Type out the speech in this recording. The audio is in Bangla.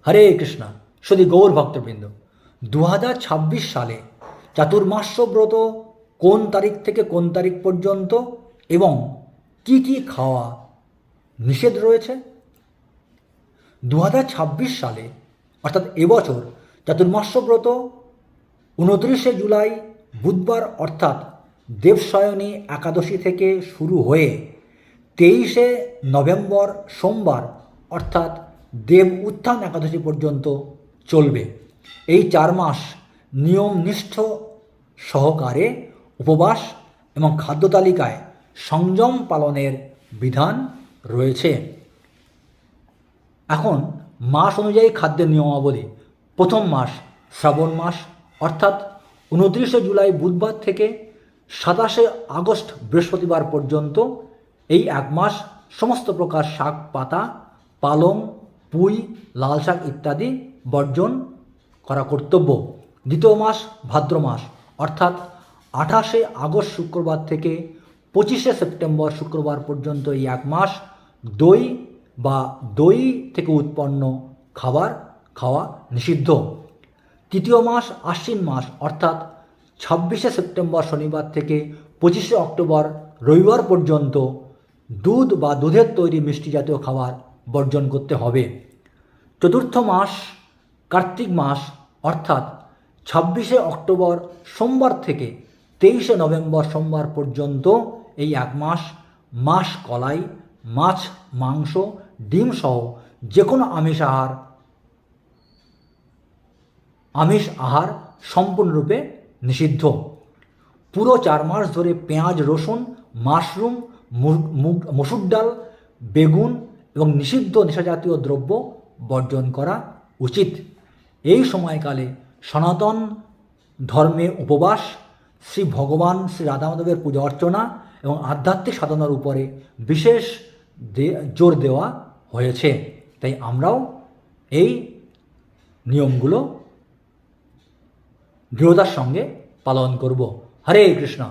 হরে কৃষ্ণ। শুধু গৌর ভক্তবৃন্দ, 2026 সালে চাতুর্মাস্য ব্রত কোন তারিখ থেকে কোন তারিখ পর্যন্ত এবং কি কি খাওয়া নিষেধ রয়েছে? 2026 সালে অর্থাৎ এবছর চাতুর্মাস্য ব্রত 29শে জুলাই বুধবার অর্থাৎ দেবশয়নী একাদশী থেকে শুরু হয়ে 23শে নভেম্বর সোমবার অর্থাৎ দেব উত্থান একাদশী পর্যন্ত চলবে। এই 4 মাস নিয়মনিষ্ঠ সহকারে উপবাস এবং খাদ্য তালিকায় সংযম পালনের বিধান রয়েছে। এখন মাস অনুযায়ী খাদ্যের নিয়মাবলী। প্রথম মাস শ্রাবণ মাস অর্থাৎ 29শে জুলাই বুধবার থেকে 27শে আগস্ট বৃহস্পতিবার পর্যন্ত। এই 1 মাস সমস্ত প্রকার শাক পাতা, পালং, পুঁই, লাল শাক ইত্যাদি বর্জন করা কর্তব্য। দ্বিতীয় মাস ভাদ্র মাস অর্থাৎ 28শে আগস্ট শুক্রবার থেকে 25শে সেপ্টেম্বর শুক্রবার পর্যন্ত। এই 1 মাস দই বা দই থেকে উৎপন্ন খাবার খাওয়া নিষিদ্ধ। তৃতীয় মাস আশ্বিন মাস অর্থাৎ 26শে সেপ্টেম্বর শনিবার থেকে 25শে অক্টোবর রবিবার পর্যন্ত দুধ বা দুধের তৈরি মিষ্টি জাতীয় খাবার বর্জন করতে হবে। চতুর্থ মাস কার্তিক মাস অর্থাৎ 26শে অক্টোবর সোমবার থেকে 23শে নভেম্বর সোমবার পর্যন্ত। এই 1 মাস মাছ, কলাই, মাছ, মাংস, ডিম সহ যে কোনো আমিষ আহার সম্পূর্ণরূপে নিষিদ্ধ। পুরো 4 মাস ধরে পেঁয়াজ, রসুন, মাশরুম, মসুর ডাল, বেগুন এবং নিষিদ্ধ নেশাজাতীয় দ্রব্য বর্জন করা উচিত। এই সময়কালে সনাতন ধর্মে উপবাস, শ্রী ভগবান শ্রী রাধা মাধবের পূজা অর্চনা এবং আধ্যাত্মিক সাধনার উপরে বিশেষ জোর দেওয়া হয়েছে। তাই আমরাও এই নিয়মগুলো দৃঢ়তার সঙ্গে পালন করব। হরে কৃষ্ণ।